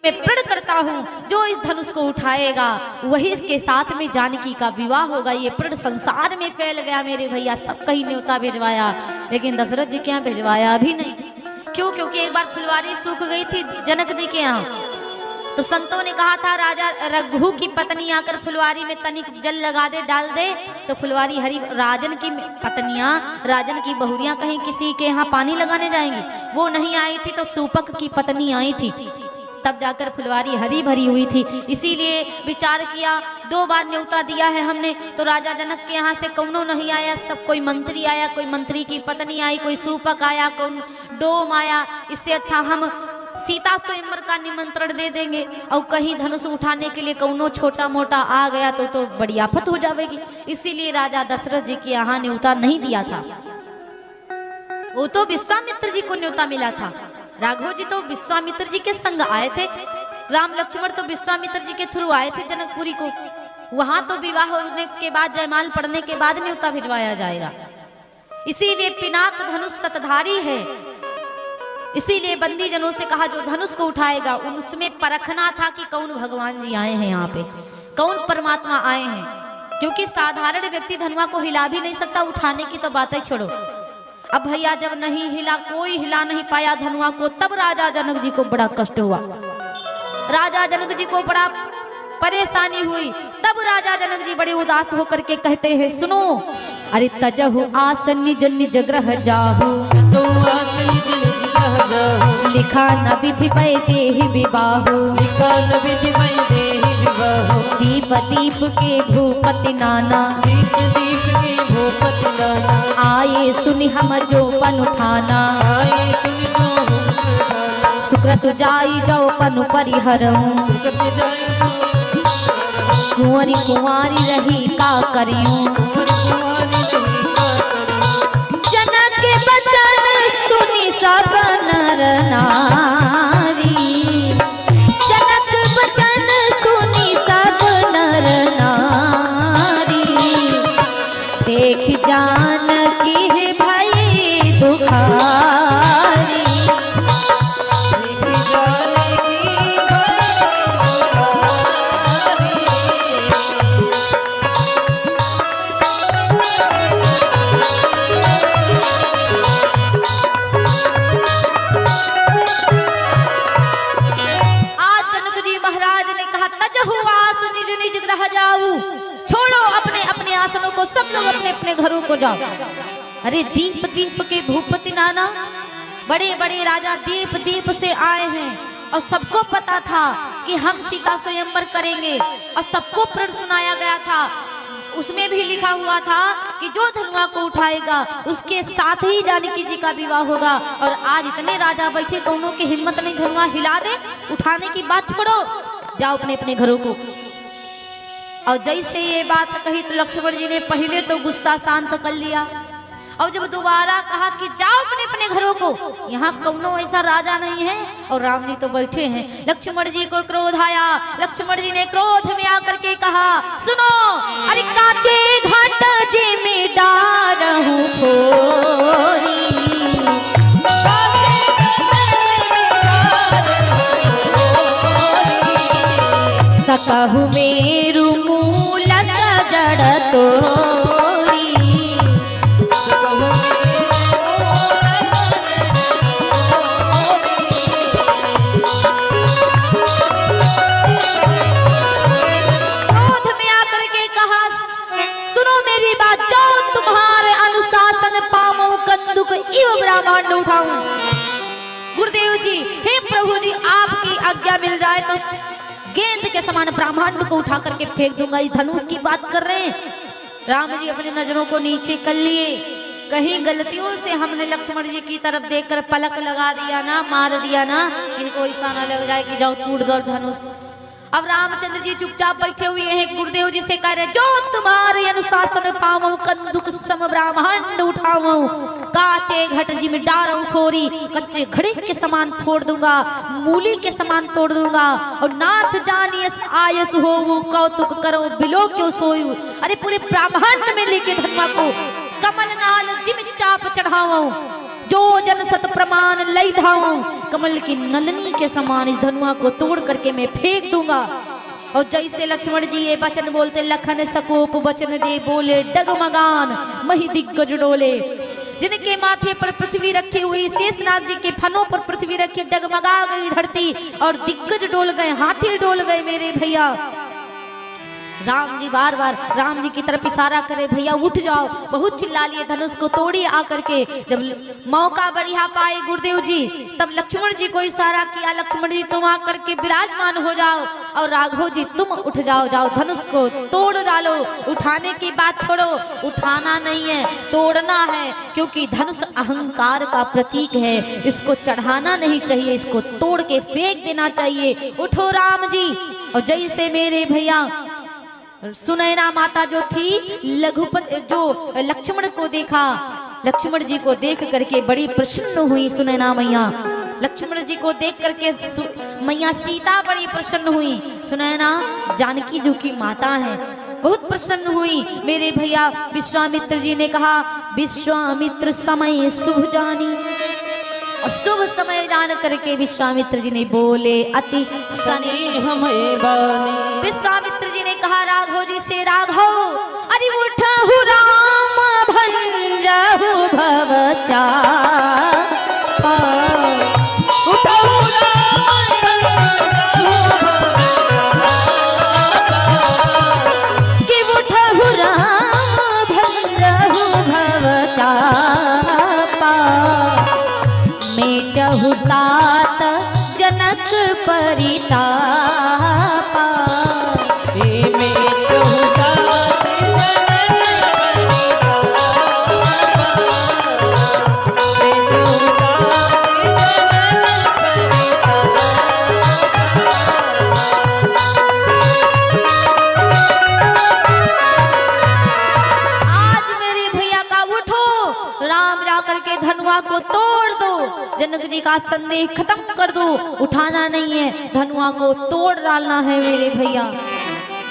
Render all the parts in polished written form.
मैं प्रण करता हूँ जो इस धनुष को उठाएगा वही के साथ में जानकी का विवाह होगा। ये प्रण संसार में फैल गया मेरे भैया, सब कहीं न्योता भिजवाया, लेकिन दशरथ जी के यहाँ भिजवाया अभी नहीं। क्यों? क्योंकि एक बार फुलवारी सूख गई थी जनक जी के यहाँ, तो संतों ने कहा था राजा रघु की पत्नी आकर फुलवारी में तनिक जल लगा दे, डाल दे, तो फुलवारी हरी राजन की पत्नियां, राजन की बहुरियां कहीं किसी के यहाँ पानी लगाने जाएंगी, वो नहीं आई थी, तो सूपक की पत्नी आई थी, तब जाकर फुलवारी हरी भरी हुई थी। इसीलिए विचार किया, 2 बार न्योता दिया है हमने, तो राजा जनक के यहाँ से कौनो नहीं आया, सब कोई मंत्री आया, कोई मंत्री की पत्नी आई, कोई सूपक आया, कौन डोम आया, इससे अच्छा हम सीता स्वयंवर का निमंत्रण दे देंगे, और कहीं धनुष उठाने के लिए कौनो छोटा मोटा आ गया तो बड़ी आफत हो जाएगी। इसीलिए राजा दशरथ जी के यहाँ न्योता नहीं दिया था, वो तो विश्वामित्र जी को न्योता मिला था। राघव जी तो विश्वामित्र जी के संग आए थे, राम लक्ष्मण तो विश्वामित्र जी के थ्रू आए थे जनकपुरी को, वहां तो विवाह होने के बाद जयमाल पड़ने के बाद न्योता भिजवाया जाएगा। इसीलिए पिनाक धनुष सतधारी है, इसीलिए बंदी जनों से कहा जो धनुष को उठाएगा उसमें परखना था कि कौन भगवान जी आए हैं यहाँ पे, कौन परमात्मा आए हैं, क्योंकि साधारण व्यक्ति धनुआ को हिला भी नहीं सकता, उठाने की तो बातें छोड़ो। अब भैया जब नहीं हिला, कोई हिला नहीं पाया धनुआ को, तब राजा जनक जी को बड़ा कष्ट हुआ, राजा जनक जी को बड़ा परेशानी हुई। तब राजा जनक जी बड़े उदास होकर के कहते हैं, सुनो, अरे तजहु आसन निज निज ग्रह जाहु, लिखा न विधि पै देहि विबाहु, दीप दीप के भूपति नाना, आए सुनि हम जो पन उठाना, सुकृत जाई जाओ पनु परिहरऊं, कुंवरी कुंवारी रही का करियूं, जनक के बचन सुनी सब नर नारी, जनक बचन सुनी सब नर नारी, देख जान की है भाई दुखारी, छोड़ो अपने अपने आसनों को, सब लोग अपने अपने घरों को जाओ। अरे दीप दीप के भूपति नाना, बड़े बड़े राजा दीप दीप से आए हैं, और सबको पता था कि हम सीता स्वयंवर करेंगे, और सबको प्रण सुनाया गया था, उसमें भी लिखा हुआ था कि जो धनुआ को उठाएगा उसके साथ ही जानकी जी का विवाह होगा। और आज इतने राजा बैठे, दोनों की हिम्मत नहीं धनुआ हिला दे, उठाने की बात छोड़ो, जाओ अपने अपने घरों को। और जैसे ये बात कही तो लक्ष्मण जी ने पहले तो गुस्सा शांत कर लिया, और जब दोबारा कहा कि जाओ अपने अपने घरों को, यहाँ कौनो ऐसा राजा नहीं है, और राम जी तो बैठे हैं। लक्ष्मण जी को क्रोध आया, लक्ष्मण जी ने क्रोध में आकर के कहा, सुनो, अरे काचे घाट जी में डारहूं फोरी, सकहु मेरु मूलक जड़ तोरी, क्रोध में आकर के कहा, सुनो मेरी बात, जाओ तुम्हारे अनुशासन पाऊं, कंदुक इव ब्रह्मांड उठाऊं। गुरुदेव जी, हे प्रभु जी, आपकी आज्ञा मिल जाए तो गेंद के समान ब्रह्मांड को उठा करके फेंक दूंगा। इस धनुष की बात कर रहे हैं। राम जी अपनी नजरों को नीचे कर लिए, कहीं गलतियों से हमने लक्ष्मण जी की तरफ देखकर पलक लगा दिया ना, मार दिया ना, इनको ऐसा ना लग जाए कि जाओ टूट दो धनुष। अब रामचंद्र जी चुपचाप बैठे हुए हैं, गुरुदेव जी से कह रहे, जो तुम्हारे अनुशासन पाऊं, कंदुक सम ब्रह्मांड उठाऊं, काचे घट जी में डारूं फोरी, कच्चे घड़े के समान फोड़ दूंगा, मूली के समान तोड़ दूंगा, और नाथ जानियस आयस हो वो कौतुक करो बिलो क्यों सोयू। अरे पूरे ब्रह्मांड में लेके धनुआ को कमल नाल जिम चाप चढ़ाऊं, जो जन सत प्रमाण लई धाऊं, कमल की नलनी के समान इस धनुआ को तोड़ करके मैं फेंक दूंगा। और जैसे लक्ष्मण जी ये वचन बोलते, लखन सकोप वचन जे बोले, डगमगान मही दिग्गज डोले। जिनके माथे पर पृथ्वी रखी हुई, शेषनाग जी के फनों पर पृथ्वी रखी, डगमगा गई धरती और दिग्गज डोल गए, हाथी डोल गए मेरे भैया। राम जी बार बार राम जी की तरफ इशारा करे, भैया उठ जाओ, बहुत चिल्ला लिए, धनुष को तोड़िए आकर के। जब मौका बढ़िया पाए गुरुदेव जी, तब लक्ष्मण जी को इशारा किया, लक्ष्मण जी तुम आकर के विराजमान हो जाओ, और राघव जी तुम उठ जाओ, जाओ धनुष को तोड़ डालो। उठाने की बात छोड़ो, उठाना नहीं है, तोड़ना है, क्योंकि धनुष अहंकार का प्रतीक है, इसको चढ़ाना नहीं चाहिए, इसको तोड़ के फेंक देना चाहिए। उठो राम जी। और जैसे मेरे भैया सुनैना माता जो थी, लघुपति जो लक्ष्मण को देखा, लक्ष्मण जी को देख करके बड़ी प्रसन्न हुई सुनैना मैया। लक्ष्मण जी को देख करके मैया सीता बड़ी प्रसन्न हुई। सुनैना जानकी जी की माता है, बहुत प्रसन्न हुई। मेरे भैया विश्वामित्र जी ने कहा, विश्वामित्र समय शुभ जानी, शुभ समय जान करके विश्वामित्र जी ने बोले, अति स्नेहमय बानी। विश्वामित्र जी ने कहा राघव जी से, राघव अरे उठहु राम भंजहु भव चाप, उठहु राम भंजहु कि उठहु राम भंजहु भव चाप, मेटहु तात जनक परितापा, मेटहु तात जनक परितापा, मेटहु तात जनक परितापा। आज मेरे भैया का उठो, राम जाकर के धनुआ को तोड़ दो, जनक जी का संदेह खत्म कर दो। उठाना नहीं है, धनुआ को तोड़ डालना है मेरे भैया।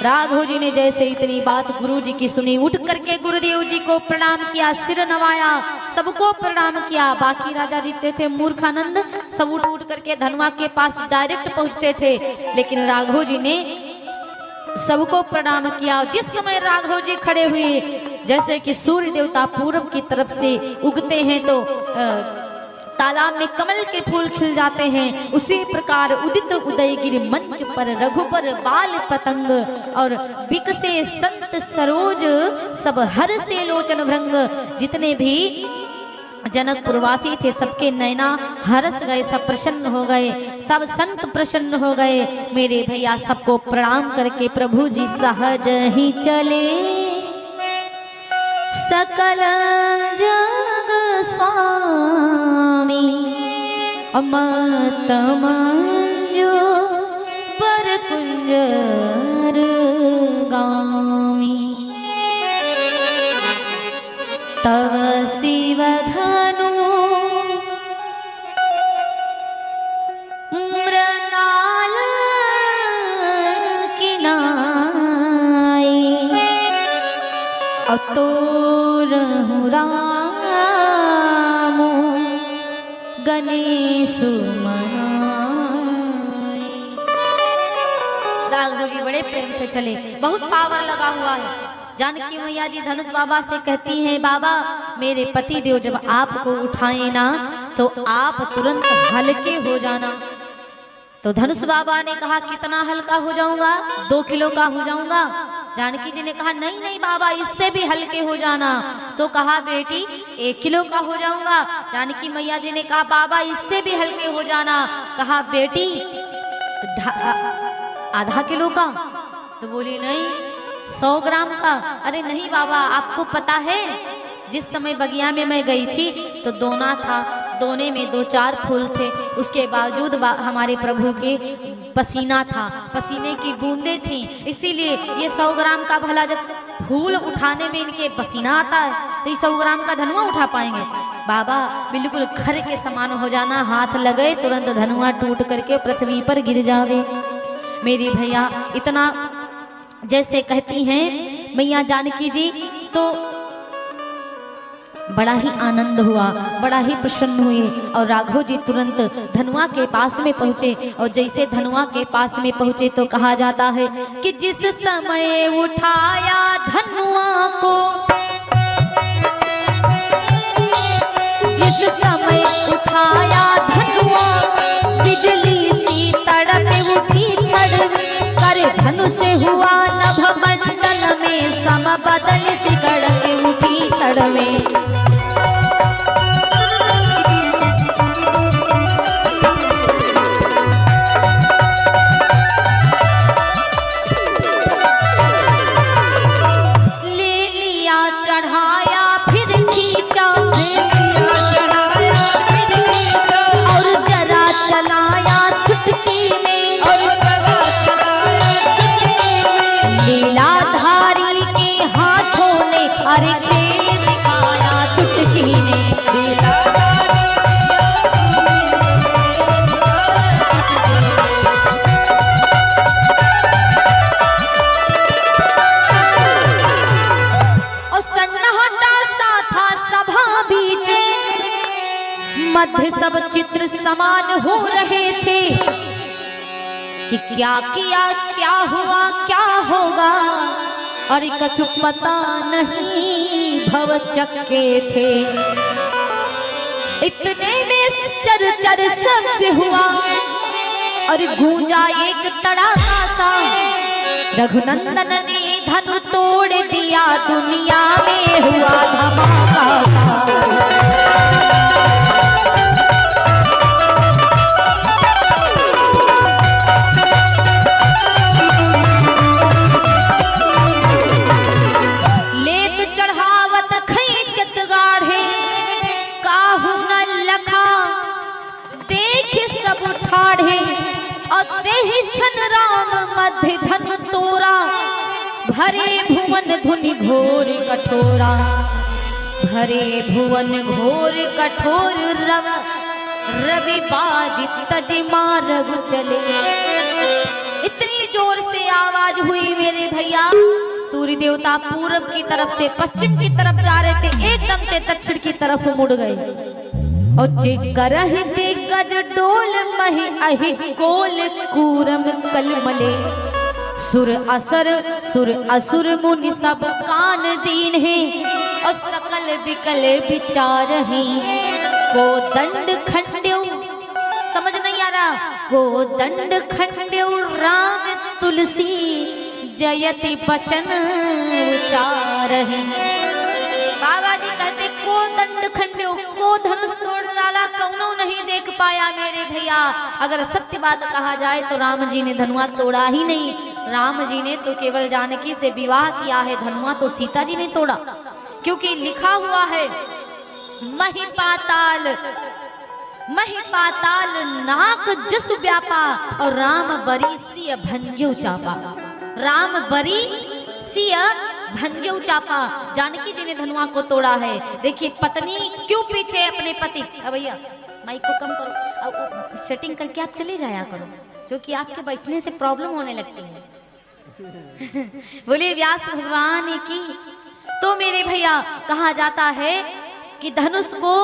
राघव जी ने जैसे इतनी बात गुरु जी की सुनी, उठ करके गुरुदेव जी को प्रणाम किया, सिर नवाया, सबको प्रणाम किया। बाकी राजा जीते थे मूर्खानंद, सब उठ उठ करके धनुआ के पास डायरेक्ट पहुंचते थे, लेकिन राघव जी ने सबको प्रणाम किया। जिस समय राघव जी खड़े हुए, जैसे कि सूर्य देवता पूर्व की तरफ से उगते हैं तो तालाब में कमल के फूल खिल जाते हैं, उसी प्रकार उदित उदयगिरि मंच पर रघुबर बाल पतंग, और बिकसे संत सरोज सब हर से लोचन भृंग। जितने भी जनकपुरवासी थे सबके नैना हरस गए, सब प्रसन्न हो गए, सब संत प्रसन्न हो गए। मेरे भैया सबको प्रणाम करके प्रभु जी सहज ही चले, सकल जग स्वामी अमत मंजू पर कुंजर गामी। तव शिव धनु मृणाल किनाई, अतोरहु राम गणेश मनाई। राघव जी बड़े प्रेम से चले, बहुत पावर लगा हुआ है। जानकी मैया जी धनुष बाबा से कहती हैं, बाबा मेरे पति देव जब आपको उठाए ना तो आप तुरंत हल्के हो जाना। तो धनुष बाबा ने कहा कितना हल्का हो जाऊंगा, 2 किलो का हो जाऊंगा। जानकी जी ने कहा नहीं नहीं बाबा इससे भी हल्के हो जाना। तो कहा बेटी 1 किलो का हो जाऊंगा। जानकी मैया जी ने कहा बाबा इससे भी हल्के हो जाना। कहा बेटी आधा किलो का। तो बोली नहीं 100 ग्राम का। अरे नहीं बाबा आपको पता है जिस समय बगिया में मैं गई थी तो दोना था, दोने में 2-4 फूल थे, उसके बावजूद हमारे प्रभु के पसीना था, पसीने की बूंदें थी, इसीलिए ये 100 ग्राम का भला जब फूल उठाने में इनके पसीना आता है तो 100 ग्राम का धनुआ उठा पाएंगे। बाबा बिल्कुल खर के समान हो जाना, हाथ लगे तुरंत धनुआ टूट करके पृथ्वी पर गिर जावे। मेरी भैया इतना जैसे कहती हैं मैया जानकी जी, तो बड़ा ही आनंद हुआ, बड़ा ही प्रसन्न हुए और राघव जी तुरंत धनुआ के पास में पहुँचे। और जैसे धनुआ के पास में पहुँचे तो कहा जाता है कि जिस समय उठाया धनुआ को, जिस समय उठाया धनुआ, बिजली सी तड़प उठी छड़ कर, धनु से हुआ नभ मंडल में समबदल सिकड़ के उठी छड़ में। अरे खेल दिखाया चुटकी ने, और सन्नाटा सा था सभा बीच, मध्य सब चित्र समान हो रहे थे कि क्या किया क्या हुआ क्या होगा, अरे कछु पता नहीं भव चक्के थे। इतने में चर चर शब्द हुआ और गूंजा एक तड़ाका सा, रघुनंदन ने धनु तोड़ दिया, दुनिया में हुआ धमाका। राम मध्य धनु तोरा, भरे भुवन धुनि घोर कठोरा, भरे भुवन घोर कठोर रव रवि बाजी तज मारग चले। इतनी जोर से आवाज हुई मेरे भैया, सूर्य देवता पूरब की तरफ से पश्चिम की तरफ जा रहे थे, एकदम से दक्षिण की तरफ मुड़ गए। और करहि दिग्गज डोल महि अहि कोल कूरम कलमले, सुर असुर मुनि सब कान दीन है, और सकल विकल विचार है। को दंड खंड्यो, समझ नहीं आ रहा, को दंड खंड्यो राम तुलसी, जयति बचन उचार है। बाबा जी कहते को दंड खंड्यो, को धनुष तोड़ डाला, कौनो नहीं देख पाया मेरे भैया। अगर सत्य बात कहा जाए तो राम जी ने धनुआ तोड़ा ही नहीं, राम जी ने तो केवल जानकी से विवाह किया है, धनुआ तो सीता जी ने तोड़ा। क्योंकि लिखा हुआ है महिपाताल नाक जस व्यापा, और राम बरी सिय भंजो चापा, राम बरी सिय भंजो चापा। जानकी जी ने धनुआ को तोड़ा है। देखिए पत्नी क्यों पीछे अपने पति, भैया माइक को कम करो, अब सेटिंग करके आप चले जाया करो, क्योंकि आपके बैठने से प्रॉब्लम होने लगती है। बोले व्यास भगवान की। तो मेरे भैया कहा जाता है कि धनुष को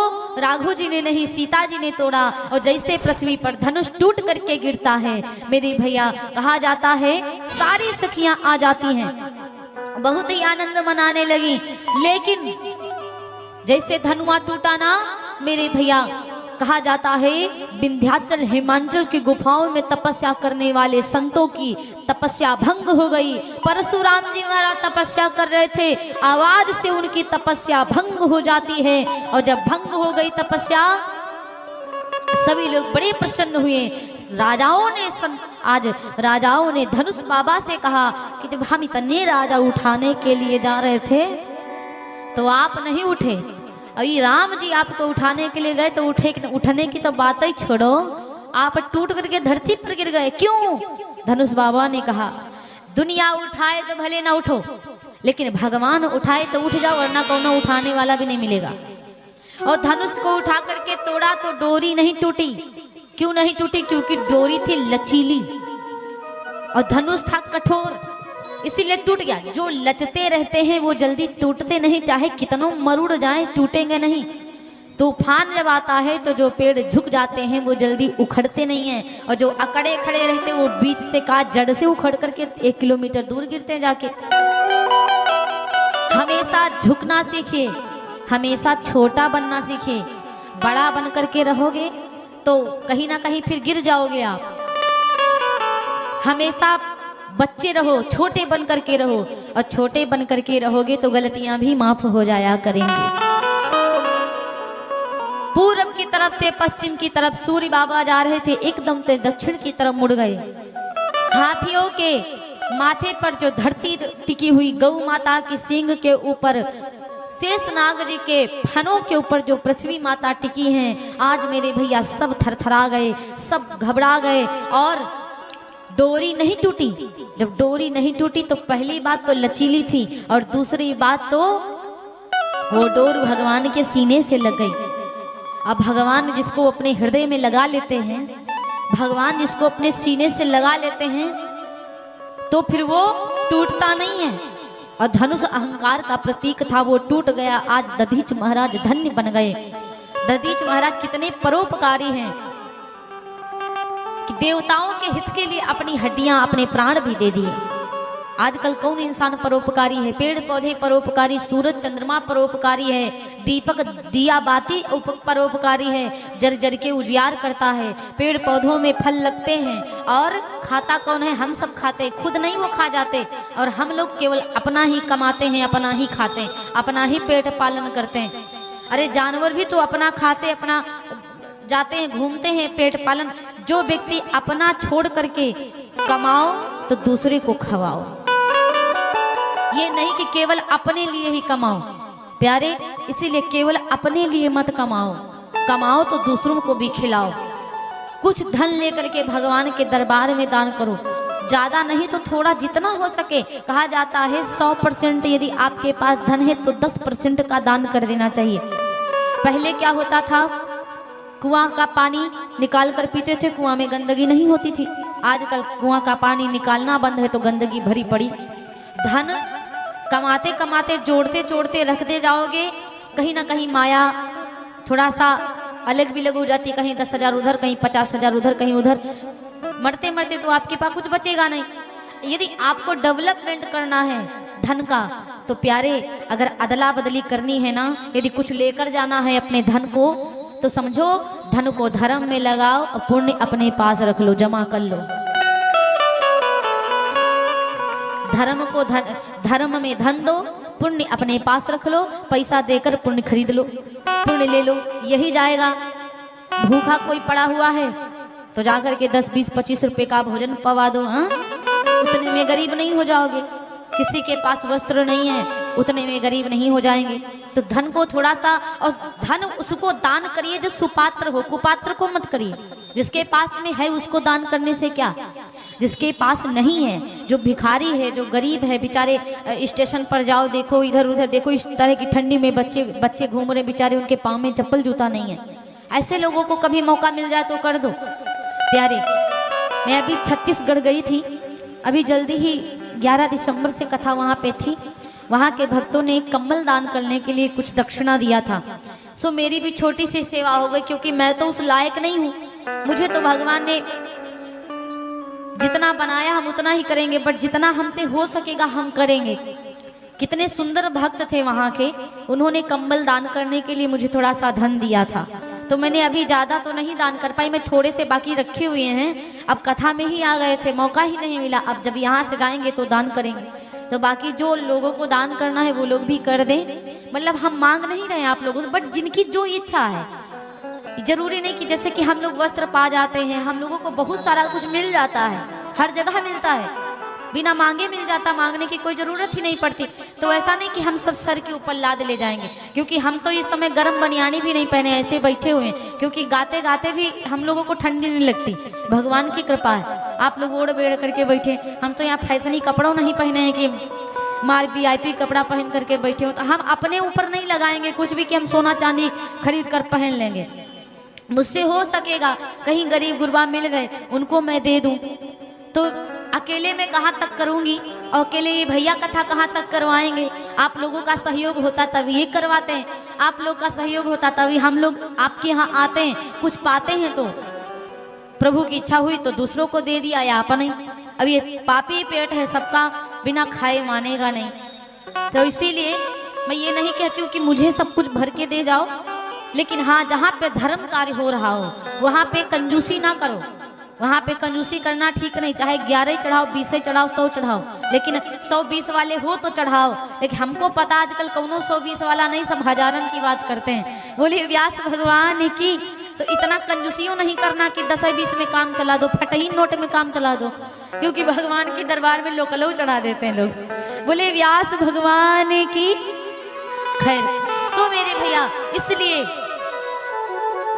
राघव जी ने नहीं सीता जी ने तोड़ा, और जैसे पृथ्वी पर धनुष टूट करके गिरता है मेरे भैया, कहा जाता है सारी सखियां आ जाती हैं, बहुत ही आनंद मनाने लगी। लेकिन जैसे धनुआ टूटा ना मेरे भैया, कहा जाता है विंध्याचल हिमांचल की गुफाओं में तपस्या करने वाले संतों की तपस्या भंग हो गई। परशुराम जी महाराज तपस्या कर रहे थे, आवाज से उनकी तपस्या भंग हो जाती है, और जब भंग हो गई तपस्या सभी लोग बड़े प्रसन्न हुए। आज राजाओं ने धनुष बाबा से कहा कि जब हम इतने राजा उठाने के लिए जा रहे थे तो आप नहीं उठे, अभी राम जी आपको उठाने के लिए गए तो उठने की तो बात ही छोड़ो, आप टूट करके धरती पर गिर गए। क्यों? धनुष बाबा ने कहा दुनिया उठाए तो भले ना उठो, लेकिन भगवान उठाए तो उठ जाओ, वरना कौनो उठाने वाला भी नहीं मिलेगा। और धनुष को उठा करके तोड़ा तो डोरी नहीं टूटी। क्यों नहीं टूटी? क्योंकि डोरी थी लचीली और धनुष था कठोर। इसीलिए टूट गया। जो लचते रहते हैं वो जल्दी टूटते नहीं, चाहे कितनों मरुड़ जाए टूटेंगे नहीं। तूफान जब आता है तो जो पेड़ झुक जाते हैं वो जल्दी उखड़ते नहीं हैं, और जो अकड़े खड़े रहते हैं वो बीच से काट जड़ से उखड़ करके 1 किलोमीटर दूर गिरते हैं जाके। हमेशा झुकना सीखिए, हमेशा छोटा बनना सीखिए। बड़ा बन करके रहोगे तो कहीं ना कहीं फिर गिर जाओगे आप। हमेशा बच्चे रहो, छोटे बन करके रहो, और छोटे बन करके रहोगे तो गलतियां भी माफ हो जाया करेंगे। पूरब की तरफ से पश्चिम की तरफ सूर्य बाबा जा रहे थे, एकदम से दक्षिण की तरफ मुड़ गए। हाथियों के माथे पर जो धरती टिकी हुई, गौ माता की सींग के ऊपर, शेषनाग जी के फनों के ऊपर जो पृथ्वी माता टिकी हैं, आज मेरे भैया सब थरथरा गए, सब घबरा गए। और डोरी नहीं टूटी। जब डोरी नहीं टूटी तो पहली बात तो लचीली थी, और दूसरी बात तो वो डोर भगवान के सीने से लग गई। अब भगवान जिसको अपने हृदय में लगा लेते हैं, भगवान जिसको अपने सीने से लगा लेते हैं, तो फिर वो टूटता नहीं है। और धनुष अहंकार का प्रतीक था, वो टूट गया। आज दधीच महाराज धन्य बन गए। दधीच महाराज कितने परोपकारी हैं कि देवताओं के हित के लिए अपनी हड्डियां, अपने प्राण भी दे दिए। आजकल कौन इंसान परोपकारी है? पेड़ पौधे परोपकारी, सूरज चंद्रमा परोपकारी है, दीपक दिया बाती परोपकारी है, जर जर के उजियार करता है। पेड़ पौधों में फल लगते हैं, और खाता कौन है? हम सब खाते, खुद नहीं वो खा जाते। और हम लोग केवल अपना ही कमाते हैं, अपना ही खाते हैं, अपना ही पेट पालन करते हैं। अरे जानवर भी तो अपना खाते, अपना जाते हैं, घूमते हैं, पेट पालन। जो व्यक्ति अपना छोड़ करके कमाओ तो दूसरे को खवाओ, ये नहीं कि केवल अपने लिए ही कमाओ। प्यारे, इसीलिए केवल अपने लिए मत कमाओ, कमाओ तो दूसरों को भी खिलाओ। कुछ धन लेकर के भगवान के दरबार में दान करो, ज्यादा नहीं तो थोड़ा, जितना हो सके। कहा जाता है 100% यदि आपके पास धन है तो 10% का दान कर देना चाहिए। पहले क्या होता था, कुआं का पानी निकाल कर पीते थे, कुआं में गंदगी नहीं होती थी। आजकल कुआं का पानी निकालना बंद है तो गंदगी भरी पड़ी। धन कमाते कमाते, जोड़ते जोड़ते रखते जाओगे, कहीं ना कहीं माया थोड़ा सा अलग बिलग हो जाती। कहीं 10,000 उधर, कहीं 50,000 उधर, कहीं उधर। मरते मरते तो आपके पास कुछ बचेगा नहीं। यदि आपको डेवलपमेंट करना है धन का, तो प्यारे, अगर अदला बदली करनी है ना, यदि कुछ लेकर जाना है अपने धन को, तो समझो धन को धर्म में लगाओ और पुण्य अपने पास रख लो, जमा कर लो। धर्म को धर्म में धन दो, पुण्य अपने पास रख लो। पैसा देकर पुण्य खरीद लो, पुण्य ले लो, यही जाएगा। भूखा कोई पड़ा हुआ है तो जाकर के 10, 20, 25 रुपए का भोजन पवा दो। हाँ, उतने में गरीब नहीं हो जाओगे। किसी के पास वस्त्र नहीं है, उतने में गरीब नहीं हो जाएंगे। तो धन को थोड़ा सा, और धन उसको दान करिए जो सुपात्र हो, कुपात्र को मत करिए। जिसके पास में है उसको दान करने से क्या, जिसके पास नहीं है, जो भिखारी है, जो गरीब है, बेचारे स्टेशन पर जाओ, देखो इधर उधर देखो, इस तरह की ठंडी में बच्चे घूम रहे बेचारे, उनके पाँव में चप्पल जूता नहीं है। ऐसे लोगों को कभी मौका मिल जाए तो कर दो। प्यारे, मैं अभी छत्तीसगढ़ गई थी, अभी जल्दी ही 11 दिसंबर से कथा वहाँ पे थी। वहाँ के भक्तों ने कम्बल दान करने के लिए कुछ दक्षिणा दिया था। सो मेरी भी छोटी सी सेवा हो गई, क्योंकि मैं तो उस लायक नहीं हूँ। मुझे तो भगवान ने जितना बनाया हम उतना ही करेंगे, बट जितना हमसे हो सकेगा हम करेंगे। कितने सुंदर भक्त थे वहाँ के, उन्होंने कम्बल दान करने के लिए मुझे थोड़ा सा धन दिया था। तो मैंने अभी ज़्यादा तो नहीं दान कर पाई, मैं थोड़े से बाकी रखे हुए हैं। अब कथा में ही आ गए थे, मौका ही नहीं मिला। अब जब यहाँ से जाएंगे तो दान करेंगे। तो बाकी जो लोगों को दान करना है वो लोग भी कर दें। मतलब हम मांग नहीं रहे हैं आप लोगों से, बट जिनकी जो इच्छा है। जरूरी नहीं कि जैसे कि हम लोग वस्त्र पा जाते हैं, हम लोगों को बहुत सारा कुछ मिल जाता है, हर जगह मिलता है, बिना मांगे मिल जाता, मांगने की कोई ज़रूरत ही नहीं पड़ती। तो ऐसा नहीं कि हम सब सर के ऊपर लाद ले जाएंगे, क्योंकि हम तो इस समय गर्म बनियानी भी नहीं पहने, ऐसे बैठे हुए हैं, क्योंकि गाते गाते भी हम लोगों को ठंडी नहीं लगती। भगवान की कृपा है, आप लोग ओढ़ बेड़ करके बैठे। हम तो यहाँ फैशनी कपड़ों नहीं पहने हैं कि मार VIP कपड़ा पहन करके बैठे हो। तो हम अपने ऊपर नहीं लगाएंगे कुछ भी कि हम सोना चांदी खरीद कर पहन लेंगे। मुझसे हो सकेगा, कहीं गरीब गुरबा मिल रहे उनको मैं दे दूँ, तो अकेले में कहाँ तक करूंगी, और अकेले ये भैया कथा कहाँ तक करवाएंगे। आप लोगों का सहयोग होता तभी ये करवाते हैं, आप लोग का सहयोग होता तभी हम लोग आपके यहाँ आते हैं, कुछ पाते हैं। तो प्रभु की इच्छा हुई तो दूसरों को दे दिया, या अपने। अब ये पापी पेट है, सबका बिना खाए मानेगा नहीं। तो इसीलिए मैं ये नहीं कहती हूँ कि मुझे सब कुछ भर के दे जाओ, लेकिन हाँ, जहाँ पे धर्म कार्य हो रहा हो वहाँ पे कंजूसी ना करो। वहाँ पे कंजूसी करना ठीक नहीं, चाहे 11 चढ़ाओ, 20 चढ़ाओ, 100 चढ़ाओ, लेकिन 100-20 वाले हो तो चढ़ाओ। लेकिन हमको पता आजकल कौनो 100-20 वाला नहीं, सब हजारन की बात करते हैं। बोले व्यास भगवान की, तो इतना कंजूसियों नहीं करना कि 10-20 में काम चला दो, फटही नोट में काम चला दो, क्योंकि भगवान के दरबार में लोकलो चढ़ा देते हैं लोग। बोले व्यास भगवान की। खैर, तो मेरे भैया, इसलिए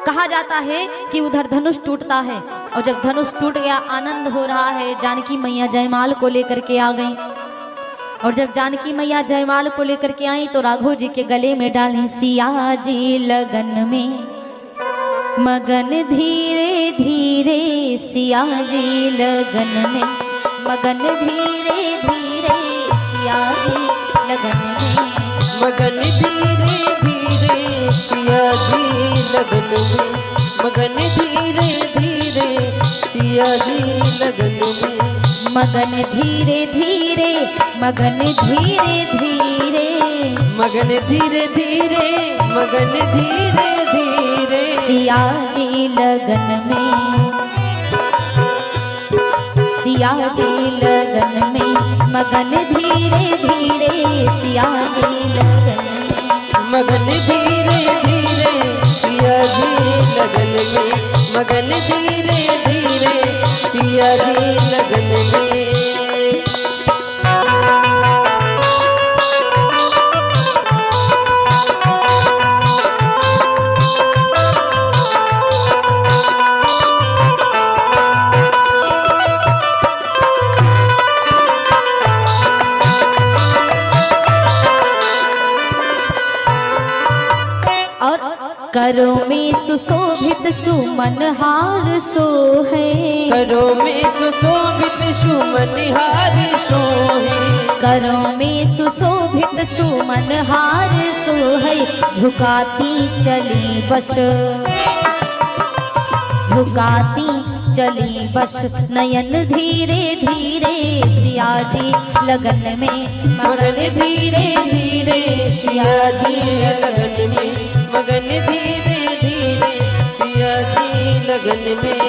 कहा जाता है कि उधर धनुष टूटता है, और जब धनुष टूट गया, आनंद हो रहा है। जानकी मैया जयमाल को लेकर के आ गई, और जब जानकी मैया जयमाल को लेकर के आई तो राघव जी के गले में डाली, सिया जी लगन में मगन धीरे धीरे, सिया जी लगन में मगन धीरे धीरे, सिया जी लगन में मगन धीरे धीरे, सिया जी लगन में मगन धीरे धीरे, सिया जी लगन में मगन धीरे धीरे, मगन धीरे धीरे, मगन धीरे धीरे, मगन धीरे धीरे, सिया जी लगन में सिया जी लगन में मगन धीरे धीरे, सिया जी लगन में मगन धीरे धीरे, सिया जी लगन में मगन धीरे धीरे, सिया जी लगन में। करो में सुशोभित सुमन हार सोहे, करो में सुशोभित सुमन हार सोहे, करो में सुशोभित सुमन हार सोहे, झुकाती चली बस झुकाती चली बस, नयन धीरे धीरे, सिया जी लगन में मगन धीरे धीरे, सिया जी लगन में मगन धीरे धीरे, सिया जी लगन में।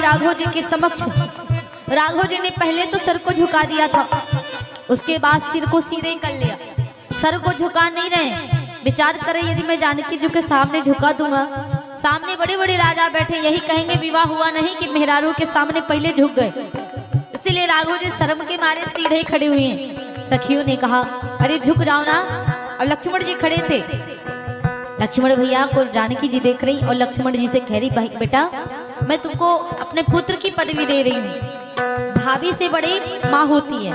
राघव जी के समक्ष। राघव जी ने पहले तो सर को झुका दिया था, उसके बाद सिर को सीधे कर लिया। सर को झुका नहीं रहे, विचार करें यदि मैं जानकी जी के सामने झुका दूंगा, सामने बड़े बड़े राजा बैठे, यही कहेंगे विवाह हुआ नहीं कि मेहरारू के सामने पहले झुक गए। इसीलिए राघव जी शर्म के मारे सीधे ही खड़े हुए हैं। सखियों ने कहा अरे झुक जाओ ना। और लक्ष्मण जी खड़े थे, लक्ष्मण भैया को जानकी जी देख रही और लक्ष्मण जी से कह रही भाई बेटा मैं तुमको अपने पुत्र की पदवी दे रही हूँ, भाभी से बड़ी माँ होती है,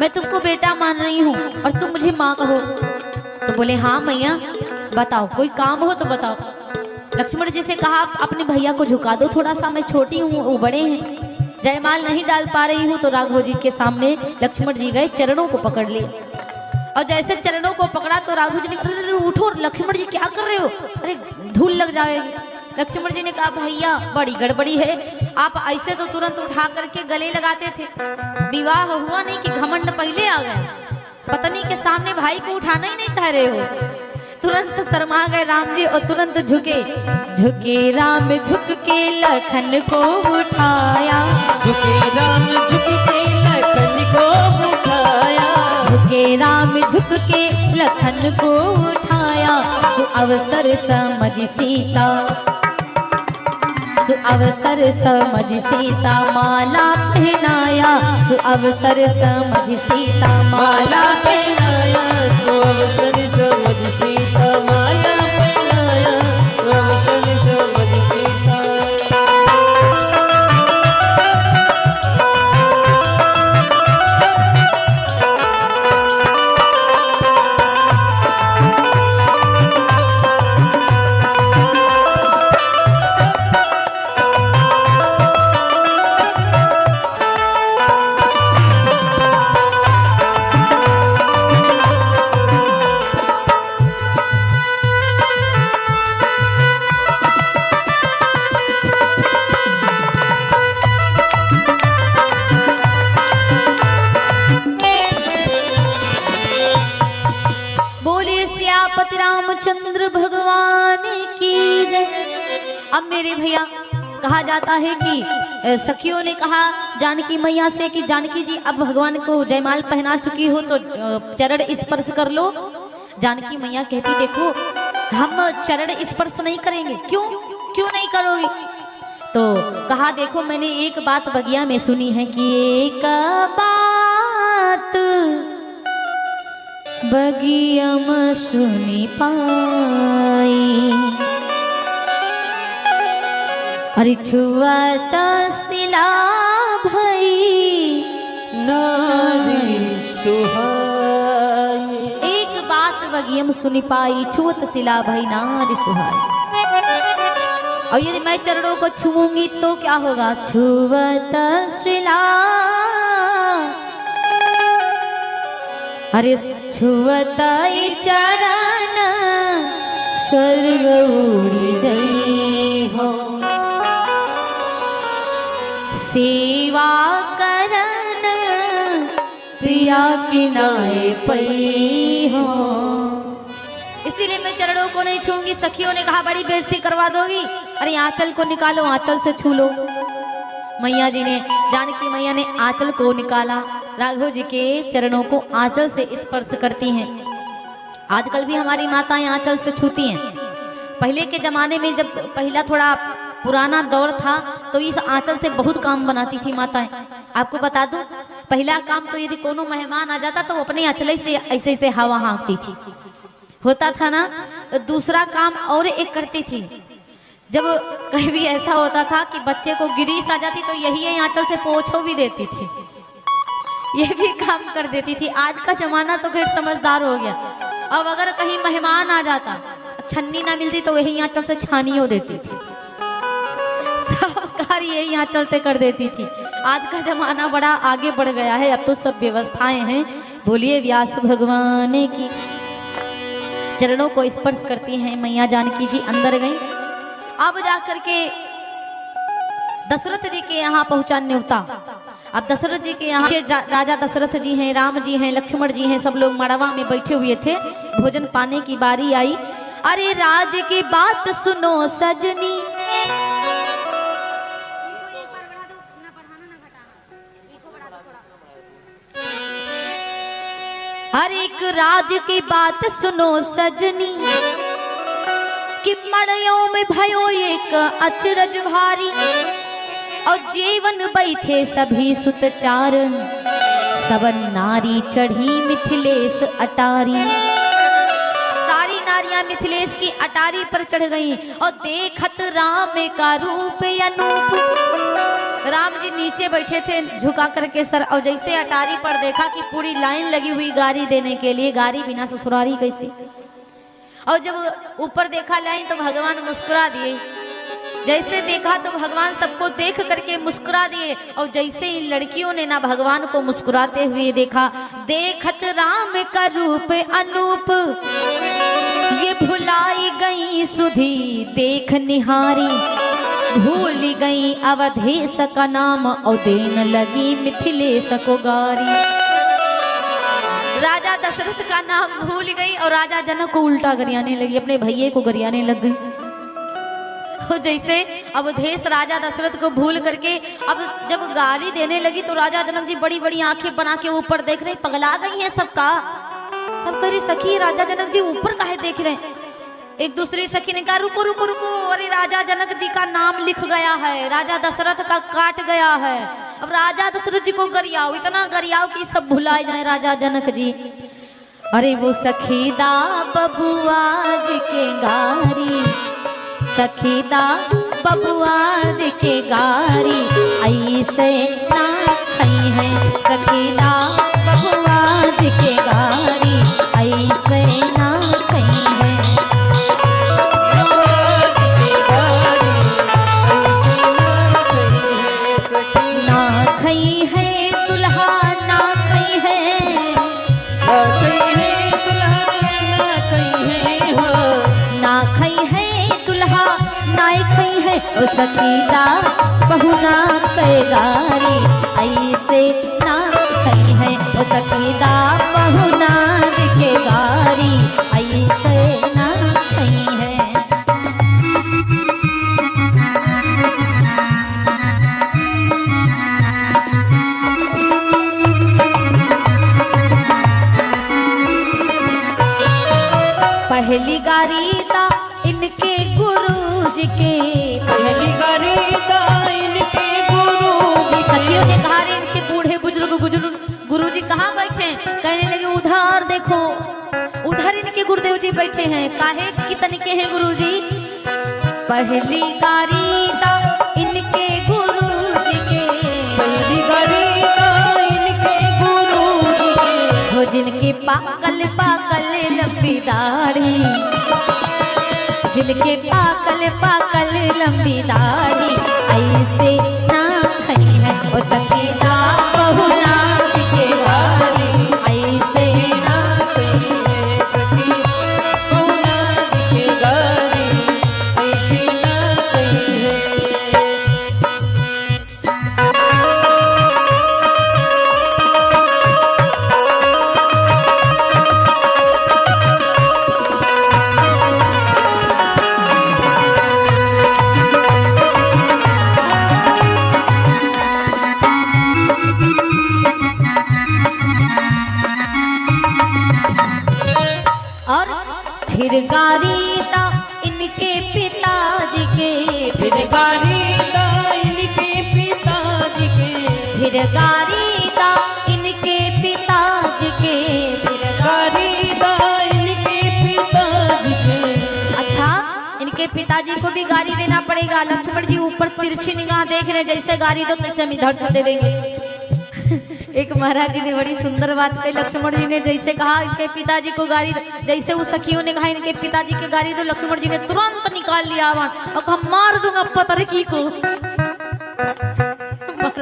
मैं तुमको बेटा मान रही हूँ और तुम मुझे माँ कहो। तो बोले हाँ मैया बताओ, कोई काम हो तो बताओ। लक्ष्मण जी से कहा अपने भैया को झुका दो थोड़ा सा, मैं छोटी हूँ वो बड़े हैं, जयमाल नहीं डाल पा रही हूँ। तो राघव जी के सामने लक्ष्मण जी गए, चरणों को पकड़ लिए और जैसे चरणों को पकड़ा तो राघव जी ने कहा उठो। लक्ष्मण जी क्या कर रहे हो, अरे धूल लग जाएगी। लक्ष्मण जी ने कहा भैया बड़ी गड़बड़ी है, आप ऐसे तो तुरंत उठा करके गले लगाते थे, विवाह हुआ नहीं कि घमंड पहले आ गया, पत्नी के सामने भाई को उठाना ही नहीं चाह रहे हो। तुरंत शर्मा गए राम जी और तुरंत झुके। झुके राम झुक के लखन को उठाया, झुके राम झुक के लखन को उठाया, झुके राम झुक के लखन को उठाया, सु अवसर समझ सीता, सु अवसर समझ सीता माला पहनाया, सु अवसर समझ सीता माला पहनाया, सु अवसर समझ सीता माला पहनाया, सु अवसर समझ सीता। सियापति रामचंद्र भगवान की जय। अब मेरे भैया कहा जाता है कि सखियों ने कहा जानकी मैया से कि जानकी जी अब भगवान को जयमाल पहना चुकी हो तो चरण स्पर्श कर लो। जानकी मैया कहती देखो हम चरण स्पर्श नहीं करेंगे। क्यों क्यों नहीं करोगी? तो कहा देखो मैंने एक बात बगिया में सुनी है कि एक बात बगियम सुनी पाई, अरे छुआत सिला भई नारी सुहाई। एक बात बगियम सुनी पाई, छुअत सिला भई नारी सुहाई। और यदि मैं चरणों को छूऊंगी तो क्या होगा? छुअत सिला, अरे छुअत चरण स्वर्ग उड़ जई हो, सेवा करन प्रिया किनाए पई हो। इसीलिए मैं चरणों को नहीं छूंगी। सखियों ने कहा बड़ी बेइज्जती करवा दोगी, अरे आंचल को निकालो, आंचल से छू लो। मैया जी ने, जानकी मैया ने आंचल को निकाला, राघव जी के चरणों को आंचल से स्पर्श करती हैं। आजकल भी हमारी माताएं आंचल से छूती हैं। पहले के जमाने में जब पहला थोड़ा पुराना दौर था तो इस आंचल से बहुत काम बनाती थी माताएं। आपको बता दूं पहला काम तो यदि कोनो मेहमान आ जाता तो अपने आंचल से ऐसे ऐसे हवा हाँकती थी, होता था ना। दूसरा काम और एक करती थी, जब कहीं भी ऐसा होता था कि बच्चे को गिरीश आ जाती तो यही आंचल से पोछो भी देती थी, ये भी काम कर देती थी। आज का जमाना तो खैर समझदार हो गया। अब अगर कहीं मेहमान आ जाता छन्नी ना मिलती तो यही आंचल से छानियों देती थी, सब कार्य यही आंचल से कर देती थी। आज का जमाना बड़ा आगे बढ़ गया है, अब तो सब व्यवस्थाएं हैं। बोलिए व्यास भगवान की। चरणों को स्पर्श करती हैं मैया जानकी जी, अंदर गई। अब जाकर के दशरथ जी के यहाँ पहुंचा न्योता। अब दशरथ जी के यहाँ राजा दशरथ जी हैं, राम जी हैं, लक्ष्मण जी हैं, सब लोग मड़वा में बैठे हुए थे। भोजन पाने की बारी आई। अरे राज की बात सुनो सजनी, हर एक राज की बात सुनो सजनी, कि मड़ियों में भयो एक अचरज भारी, और जीवन बैठे सभी सुतचार, सबन नारी चढ़ी मिथिलेश अटारी। सारी नारियां मिथिलेश की अटारी पर चढ़ गईं और देखत राम का रूप अनूप। राम जी नीचे बैठे थे झुका करके सर, और जैसे अटारी पर देखा कि पूरी लाइन लगी हुई गारी देने के लिए, गारी बिना ससुरारी कैसी। और जब ऊपर देखा लाइन तो भगवान मुस्कुरा दिए। जैसे देखा तो भगवान सबको देख करके मुस्कुरा दिए, और जैसे इन लड़कियों ने ना भगवान को मुस्कुराते हुए देखा, देखत राम का रूप अनूप, ये भुलाई गई सुधी देख निहारी, भूल गई अवधेश का नाम, और देन लगी मिथिलेश को गारी। राजा दशरथ का नाम भूल गई और राजा जनक को उल्टा गरियाने लगी, अपने भैये को गरियाने लग गई। वो जैसे अवधेश राजा दशरथ को भूल करके अब जब गाली देने लगी तो राजा जनक जी बड़ी बड़ी आंखें बना के ऊपर देख रहे, पगला गई हैं सबका। सब कह रही सखी राजा जनक जी ऊपर काहे देख रहे हैं। एक दूसरी सखी ने कहा रुको रुको रुको, अरे राजा जनक जी का नाम लिख गया है, राजा दशरथ का काट गया है। अब राजा दशरथ जी को गरियाओ, इतना गरियाओ कि सब भुलाए जाए राजा जनक जी। अरे वो सखीदा बबुआ जी के गारी, सखीदा बबुआ जी के गारी ऐसे ना खई है, सखीदा बबुआ जी के गारी ऐसे ना खई है। ना खई है दुल्हा ना खई है, ना खई है दुल्हा नाई खई है। ओ सखीदा बहुना कैगारी ऐसे ना खई है, ओ सखीदा बहुना के गारी ऐसे ना खई है। पहली गारी ता इनके गुरुजी के, पहली गारी ता इनके गुरुजी। सखियों ने कहा रे इनके बूढ़े बुजुर्ग गुरुजी कहाँ बैठे? कहने लगे उधर देखो, उधर इनके गुरुदेव जी बैठे हैं। काहे कितने के हैं गुरुजी? पहली गारी ता इनके गुरुजी के, पहली गारी ता इनके गुरुजी के। वो जिनके पाकल पाकल लंबी दाढ़ी, जिनके पाकल पाकल लंबी दाढ़ी ऐसे ना खई है। ओ सखीदा बहुना के गारी ऐसे ना खई है, सखी बहुना के गारी ऐसे ना खई है। और फिर गारी ता इनके पिताजी के, फिर गारी ता इनके पिताजी के, फिर गारी ता इनके पिताजी के, फिर गारी ता इनके पिताजी के। अच्छा इनके पिताजी को भी गारी देना पड़ेगा। लक्ष्मण जी ऊपर तिरछी निगाह देख रहे, जैसे गारी दो तैसे हम इधर से दे देंगे। एक महाराज जी ने बड़ी सुंदर बात कही। लक्ष्मण जी ने जैसे कहा इनके पिताजी को गारी, जैसे उस सखियों ने कहा इनके पिताजी के गारी दो, लक्ष्मण जी ने तुरंत निकाल लिया आवान और कहा मार दूंगा पतरकी को।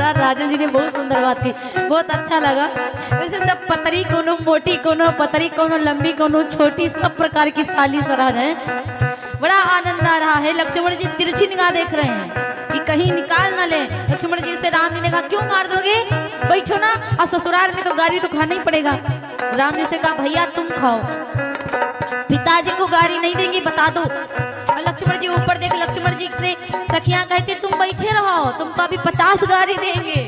महाराज राजन जी ने बहुत सुंदर बात की, बहुत अच्छा लगा। वैसे सब पतरी कोनो मोटी कोनो पतरी कोनो लंबी कोनो छोटी, सब प्रकार की साली सराज है। बड़ा आनंद आ रहा है। लक्ष्मण जी तिरछी निगाह देख रहे हैं कि कहीं निकाल ना ले। लक्ष्मण जी से राम जी ने कहा क्यों मार दोगे, बैठो ना, और ससुराल में तो गारी तो खाना ही पड़ेगा। राम जी से कहा भैया तुम खाओ, पिताजी को गारी नहीं देंगे बता दो। और लक्ष्मण जी ऊपर देख, लक्ष्मण जी से सखियां कहती तुम बैठे रहो, तुमको अभी 50 गारी देंगे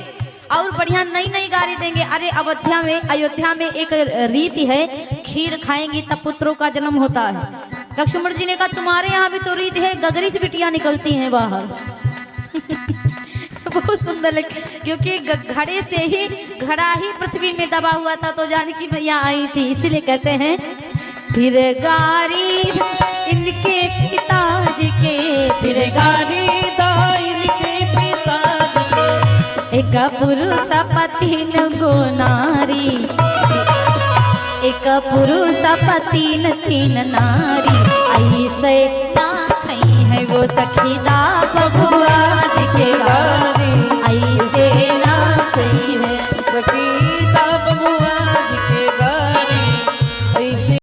और बढ़िया नई नई गारी देंगे। अरे अयोध्या में एक रीति है, खीर खाएंगी तब पुत्रों का जन्म होता है। लक्ष्मण जी ने कहा तुम्हारे यहाँ भी तो रीत है, गगरी से बिटियां निकलती हैं बाहर। बहुत सुंदर लगे, क्योंकि घड़े से ही घड़ा ही पृथ्वी में दबा हुआ था तो जानकी मैया आई थी, इसीलिए कहते हैं फिर गारी इनके पिताजी के, फिर गारी ता इनके पिताजी के। एक पुरुष पतिन गो नारी, एक पुरुष पतिन तीन नारी ऐसे ना खई है। वो सखीदा